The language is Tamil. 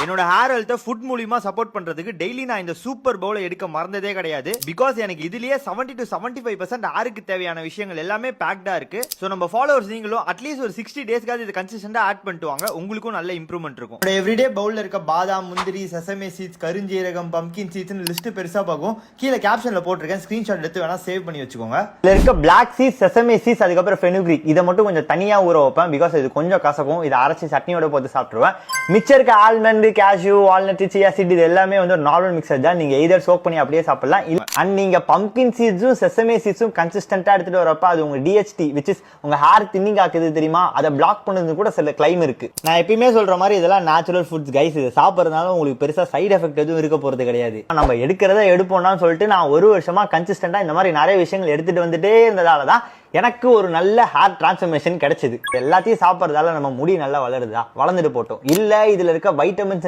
என்னோட ஹேர் ஹெல்த்தை ஃபுட் மூலியமா சப்போர்ட் பண்றதுக்கு டெய்லி நான் இந்த சூப்பர் பவுலை எடுக்க மறந்ததே கிடையாது. பிகாஸ் எனக்கு இதுலயே 70 to 75% ஹேருக்கு தேவையான விஷயங்கள் எல்லாமே பேக்டா இருக்கு. சோ நம்ம ஃபாலோவர்ஸ் நீங்களும் அட்லீஸ்ட் ஒரு 60 டேஸ்க்காவது இது கன்சிஸ்டன்டா ஆட் பண்ணிட்டு வாங்க, உங்களுக்கும் நல்ல இம்ப்ரூவ்மெண்ட் இருக்கும். எவ்ரிடே பவுல்ல இருக்க பாதாம், முந்திரி, செசமே சீட்ஸ், கருஞ்சீரகம், பம்கின் சீட்ஸ் லிஸ்ட் பெருசா பார்க்கும். கீழே கேப்ஷன்ல போட்டிருக்கேன், ஸ்கிரீன்ஷாட் எடுத்து வேணா சேவ் பண்ணி வச்சுக்கோங்க. இதுல இருக்க பிளாக் சீட்ஸ், செசமே சீட்ஸ், அதுக்கப்புறம் ஃபெனுக்ரீக் இதை மட்டும் கொஞ்சம் தனியா ஊற வைப்பேன். பிகாஸ் இது கொஞ்சம் கசக்கும். இதை அரைச்சி சட்னியோட போட்டு சாப்பிட்டுருவேன். மிச்சம் இருக்க almond, cashew, walnut, chia seed இது எல்லாமே வந்து ஒரு நார்மல் மிக்சர் தான். நீங்க எய்தர் சோக் பண்ணி அப்படியே சாப்பிடலாம். அண்ட் நீங்க பம்கின் சீட்ஸும் செசமே சீட்ஸும் கன்சிஸ்டன்டா எடுத்துட்டு வரப்ப அது உங்க டிஹெச்டி விச் இஸ் உங்க ஹேர் தின்னிங் ஆக்குது தெரியுமா, அதை பிளாக் பண்ணது கூட சில கிளைம் இருக்கு. நான் எப்பயுமே சொல்ற மாதிரி இதெல்லாம் நேச்சுரல் ஃபுட்ஸ் கைஸ். இது சாப்பிட்றதுனால உங்களுக்கு பெருசா சைடு எஃபெக்ட் எதுவும் இருக்க போறது கிடையாது. நம்ம எடுக்கிறத எடுப்போம்னு சொல்லிட்டு நான் ஒரு வருஷமா கன்சிஸ்டன்டா இந்த மாதிரி நிறைய விஷயங்கள் எடுத்துட்டு வந்துட்டே இருந்ததாலதான் எனக்கு ஒரு நல்ல ஹேர் டிரான்ஸ்ஃபர்மேஷன் கிடைச்சது. எல்லாத்தையும் சாப்பிட்றதால நம்ம முடி நல்லா வளருதா, வளர்ந்துட்டு போட்டோம். இல்ல இதுல இருக்க வைட்டமின்ஸ்